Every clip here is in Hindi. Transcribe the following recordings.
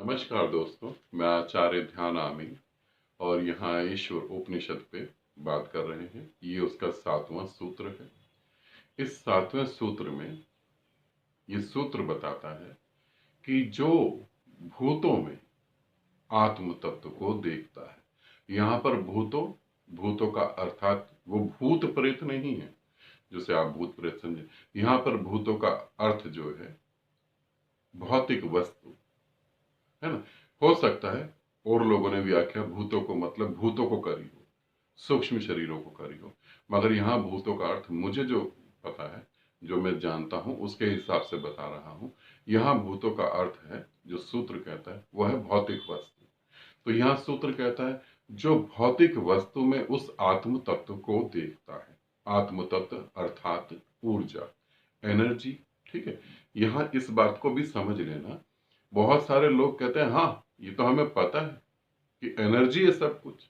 नमस्कार दोस्तों, मैं आचार्य ध्यान आमी और यहाँ ईश्वर उपनिषद पे बात कर रहे हैं। ये उसका 7वां सूत्र है। इस 7वें सूत्र में ये सूत्र बताता है कि जो भूतों में आत्म तत्व को देखता है। यहाँ पर भूतों का अर्थात वो भूत प्रेत नहीं है जिसे आप भूत प्रेत समझे। यहाँ पर भूतों का अर्थ जो है भौतिक वस्तु है ना। हो सकता है और लोगों ने व्याख्या भूतों को मतलब भूतों को करी हो, सूक्ष्म शरीरों को करी हो, मगर यहाँ भूतों का अर्थ मुझे जो पता है, जो मैं जानता हूं उसके हिसाब से बता रहा हूं। यहाँ भूतों का अर्थ है, जो सूत्र कहता है वह है भौतिक वस्तु। तो यहाँ सूत्र कहता है जो भौतिक वस्तु में उस आत्म तत्व को देखता है। आत्म तत्व अर्थात ऊर्जा, एनर्जी। ठीक है, यहाँ इस बात को भी समझ लेना। बहुत सारे लोग कहते हैं हाँ ये तो हमें पता है कि एनर्जी है सब कुछ।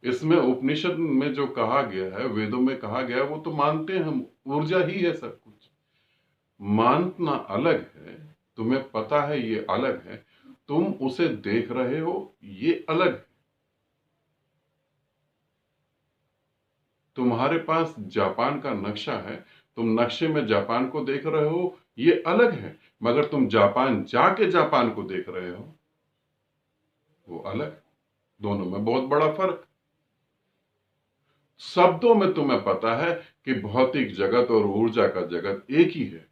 इसमें उपनिषद में जो कहा गया है, वेदों में कहा गया है, वो तो मानते हैं हम, ऊर्जा ही है सब कुछ। मानना अलग है, तुम्हें पता है ये अलग है, तुम उसे देख रहे हो ये अलग है। तुम्हारे पास जापान का नक्शा है, तुम नक्शे में जापान को देख रहे हो ये अलग है, मगर तुम जापान जाके जापान को देख रहे हो वो अलग। दोनों में बहुत बड़ा फर्क। शब्दों में तुम्हें पता है कि भौतिक जगत और ऊर्जा का जगत एक ही है,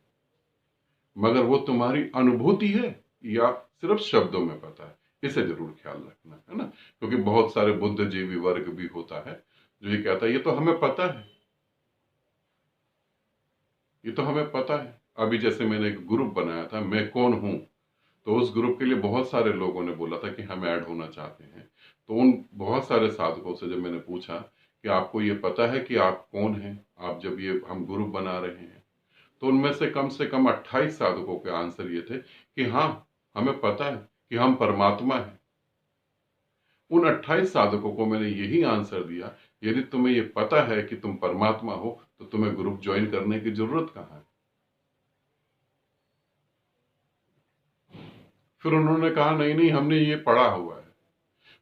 मगर वो तुम्हारी अनुभूति है या सिर्फ शब्दों में पता है, इसे जरूर ख्याल रखना है ना। क्योंकि बहुत सारे बुद्धिजीवी वर्ग भी होता है जो ये कहता है ये तो हमें पता है, ये तो हमें पता है। अभी जैसे मैंने एक ग्रुप बनाया था, मैं कौन हूं, तो उस ग्रुप के लिए बहुत सारे लोगों ने बोला था कि हम ऐड होना चाहते हैं। तो उन बहुत सारे साधकों से जब मैंने पूछा कि आपको ये पता है कि आप कौन हैं, आप जब ये हम ग्रुप बना रहे हैं, तो उनमें से कम 28 साधकों के आंसर ये थे कि हाँ हमें पता है कि हम परमात्मा हैं। उन 28 साधकों को मैंने यही आंसर दिया, यदि तुम्हें ये पता है कि तुम परमात्मा हो तो तुम्हें ग्रुप ज्वाइन करने की जरूरत कहाँ है। फिर उन्होंने कहा नहीं नहीं हमने ये पढ़ा हुआ है।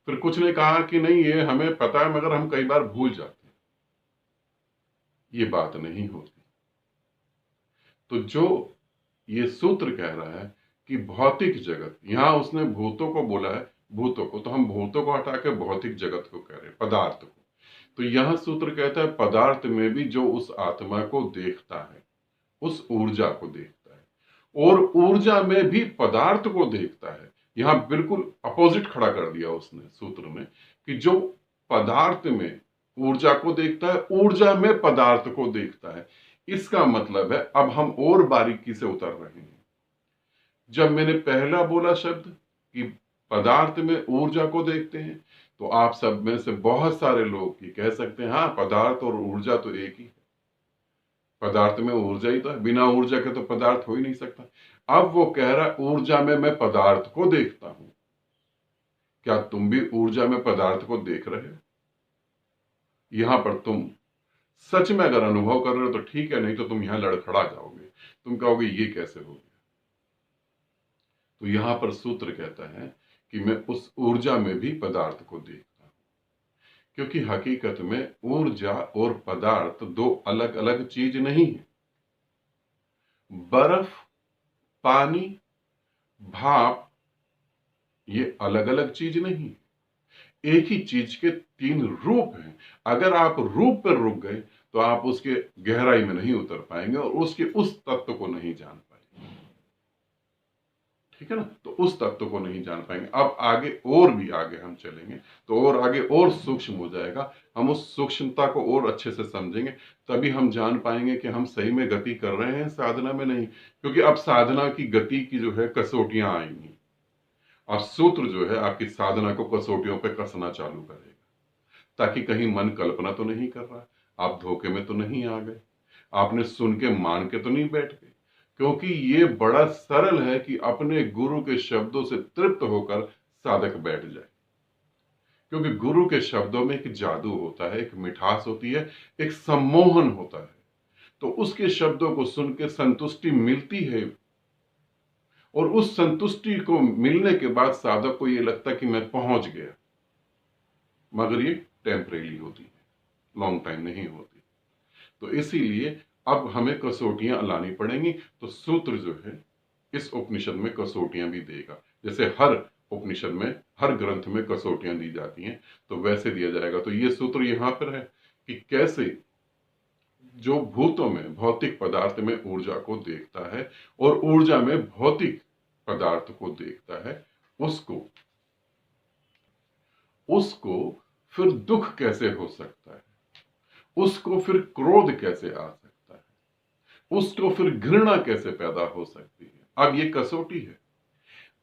फिर कुछ ने कहा कि नहीं ये हमें पता है मगर हम कई बार भूल जाते हैं। ये बात नहीं होती। तो जो ये सूत्र कह रहा है कि भौतिक जगत, यहां उसने भूतों को बोला है, भूतों को, तो हम भूतों को हटा के भौतिक जगत को कह रहे हैं, पदार्थ को। तो यह सूत्र कहता है पदार्थ में भी जो उस आत्मा को देखता है, उस ऊर्जा को देखता है, और ऊर्जा में भी पदार्थ को देखता है। यहां बिल्कुल अपोजिट खड़ा कर दिया उसने सूत्र में कि जो पदार्थ में ऊर्जा को देखता है, ऊर्जा में पदार्थ को देखता है। इसका मतलब है अब हम और बारीकी से उतर रहे हैं। जब मैंने पहला बोला शब्द कि पदार्थ में ऊर्जा को देखते हैं, तो आप सब में से बहुत सारे लोग ये कह सकते हैं हाँ पदार्थ और ऊर्जा तो एक ही है, पदार्थ में ऊर्जा ही तो है, बिना ऊर्जा के तो पदार्थ हो ही नहीं सकता। अब वो कह रहा है ऊर्जा में मैं पदार्थ को देखता हूं। क्या तुम भी ऊर्जा में पदार्थ को देख रहे हो? यहां पर तुम सच में अगर अनुभव कर रहे हो तो ठीक है, नहीं तो तुम यहां लड़खड़ा जाओगे, तुम कहोगे ये कैसे हो गया। तो यहां पर सूत्र कहता है कि मैं उस ऊर्जा में भी पदार्थ को देखता हूं, क्योंकि हकीकत में ऊर्जा और पदार्थ दो अलग अलग चीज नहीं है। बर्फ, पानी, भाप, ये अलग अलग चीज नहीं, एक ही चीज के तीन रूप हैं। अगर आप रूप पर रुक गए तो आप उसके गहराई में नहीं उतर पाएंगे और उसके उस तत्व को नहीं जान पाएंगे। ठीक है ना, तो उस तत्व को नहीं जान पाएंगे। अब आगे और भी आगे हम चलेंगे तो और आगे और सूक्ष्म हो जाएगा, हम उस सूक्ष्मता को और अच्छे से समझेंगे, तभी हम जान पाएंगे कि हम सही में गति कर रहे हैं साधना में नहीं। क्योंकि अब साधना की गति की जो है कसौटियां आएंगी। अब सूत्र जो है आपकी साधना को कसौटियों पे कसना चालू करेगा, ताकि कहीं मन कल्पना तो नहीं कर रहा, आप धोखे में तो नहीं आ गए, आपने सुन के मान के तो नहीं बैठ गए। क्योंकि ये बड़ा सरल है कि अपने गुरु के शब्दों से तृप्त होकर साधक बैठ जाए। क्योंकि गुरु के शब्दों में एक जादू होता है, एक मिठास होती है, एक सम्मोहन होता है। तो उसके शब्दों को सुन के संतुष्टि मिलती है और उस संतुष्टि को मिलने के बाद साधक को ये लगता कि मैं पहुंच गया, मगर ये टेम्परेरी होती है, लॉन्ग टाइम नहीं होती। तो इसीलिए अब हमें कसौटियां लानी पड़ेंगी। तो सूत्र जो है इस उपनिषद में कसौटियां भी देगा, जैसे हर उपनिषद में, हर ग्रंथ में कसौटियां दी जाती हैं, तो वैसे दिया जाएगा। तो ये सूत्र यहां पर है कि कैसे जो भूतों में, भौतिक पदार्थ में ऊर्जा को देखता है और ऊर्जा में भौतिक पदार्थ को देखता है, उसको फिर दुख कैसे हो सकता है, उसको फिर क्रोध कैसे आ सकता है, उसको फिर घृणा कैसे पैदा हो सकती है। अब ये कसौटी है।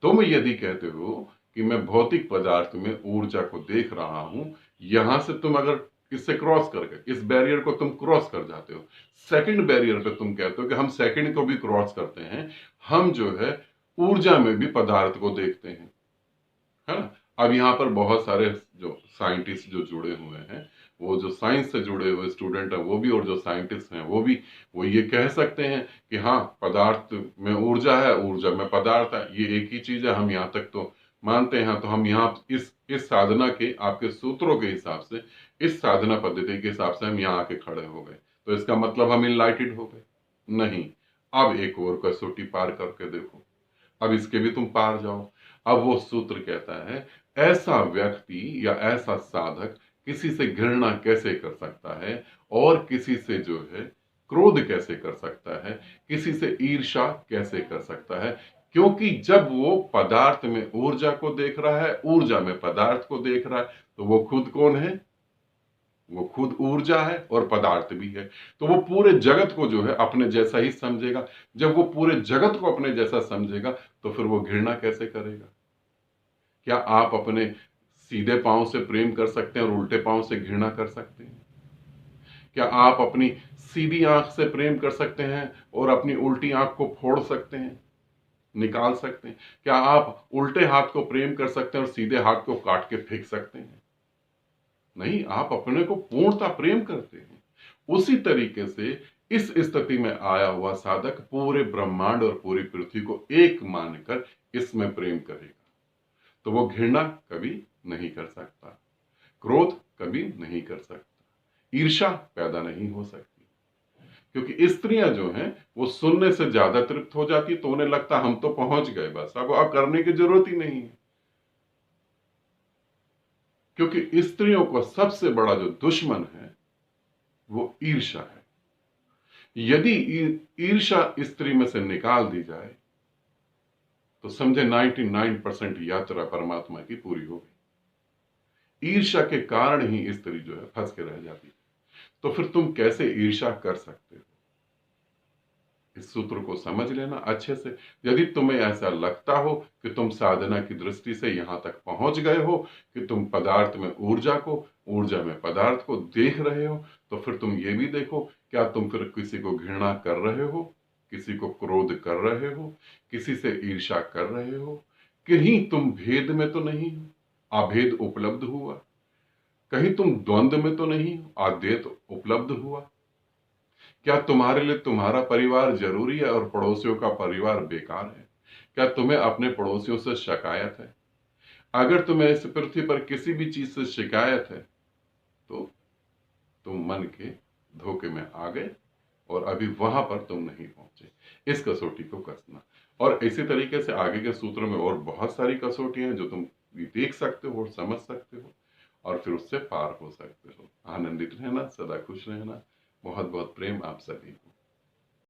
तुम यदि कहते हो कि मैं भौतिक पदार्थ में ऊर्जा को देख रहा हूं, यहां से तुम अगर इससे क्रॉस करके इस बैरियर को तुम क्रॉस कर जाते हो, सेकंड बैरियर पे तुम कहते हो कि हम सेकंड को भी क्रॉस करते हैं, हम जो है ऊर्जा में भी पदार्थ को देखते हैं, है ना। अब यहाँ पर बहुत सारे जो साइंटिस्ट जो जुड़े हुए हैं, वो जो साइंस से जुड़े हुए स्टूडेंट हैं वो भी, और जो साइंटिस्ट हैं वो भी, वो ये कह सकते हैं कि हाँ, पदार्थ में ऊर्जा है, ऊर्जा में पदार्थ है, ये एक ही चीज है, हम यहाँ तक तो मानते हैं। तो हम यहाँ इस साधना के, आपके सूत्रों के हिसाब से, इस साधना पद्धति के हिसाब से हम यहाँ आके खड़े हो गए, तो इसका मतलब हम इनलाइटेड हो गए? नहीं। अब एक और कसौटी पार करके देखो, अब इसके भी तुम पार जाओ। अब वो सूत्र कहता है, ऐसा व्यक्ति या ऐसा साधक किसी से घृणा कैसे कर सकता है, और किसी से जो है क्रोध कैसे कर सकता है, किसी से ईर्ष्या कैसे कर सकता है। क्योंकि जब वो पदार्थ में ऊर्जा को देख रहा है, ऊर्जा में पदार्थ को देख रहा है, तो वो खुद कौन है? वो खुद ऊर्जा है और पदार्थ भी है। तो वो पूरे जगत को जो है अपने जैसा ही समझेगा। जब वो पूरे जगत को अपने जैसा समझेगा, तो फिर वो घृणा कैसे करेगा? क्या आप अपने सीधे पांव से प्रेम कर सकते हैं और उल्टे पांव से घृणा कर सकते हैं? क्या आप अपनी सीधी आंख से प्रेम कर सकते हैं और अपनी उल्टी आंख को फोड़ सकते हैं, निकाल सकते हैं? क्या आप उल्टे हाथ को प्रेम कर सकते हैं और सीधे हाथ को काट के फेंक सकते हैं? नहीं, आप अपने को पूर्णता प्रेम करते हैं। उसी तरीके से इस स्थिति में आया हुआ साधक पूरे ब्रह्मांड और पूरी पृथ्वी को एक मानकर इसमें प्रेम करेगा, तो वो घृणा कभी नहीं कर सकता, क्रोध कभी नहीं कर सकता, ईर्ष्या पैदा नहीं हो सकती। क्योंकि स्त्रियां जो हैं वो सुनने से ज्यादा तृप्त हो जाती, तो उन्हें लगता हम तो पहुंच गए, बस अब करने की जरूरत ही नहीं है। क्योंकि स्त्रियों को सबसे बड़ा जो दुश्मन है वो ईर्ष्या है। यदि ईर्ष्या स्त्री में से निकाल दी जाए, तो समझे 99% यात्रा परमात्मा की पूरी हो गई। ईर्ष्या के कारण ही स्त्री जो है फंस के रह जाती है। तो फिर तुम कैसे ईर्ष्या कर सकते हो? इस सूत्र को समझ लेना अच्छे से। यदि तुम्हें ऐसा लगता हो कि तुम साधना की दृष्टि से यहां तक पहुंच गए हो कि तुम पदार्थ में ऊर्जा को, ऊर्जा में पदार्थ को देख रहे हो, तो फिर तुम ये भी देखो, क्या तुम फिर किसी को घृणा कर रहे हो, किसी को क्रोध कर रहे हो, किसी से ईर्ष्या कर रहे हो? कहीं तुम भेद में तो नहीं हो, अभेद उपलब्ध हुआ? कहीं तुम द्वंद्व में तो नहीं हो, अद्वैत उपलब्ध हुआ? क्या तुम्हारे लिए तुम्हारा परिवार जरूरी है और पड़ोसियों का परिवार बेकार है? क्या तुम्हें अपने पड़ोसियों से शिकायत है? अगर तुम्हें इस पृथ्वी पर किसी भी चीज से शिकायत है, तो तुम मन के धोखे में आ गए और अभी वहां पर तुम नहीं पहुंचे। इस कसौटी को कसना। और इसी तरीके से आगे के सूत्रों में और बहुत सारी कसौटियां हैं जो तुम देख सकते हो और समझ सकते हो, और फिर उससे पार हो सकते हो। आनंदित रहना, सदा खुश रहना। बहुत बहुत प्रेम आप सभी को।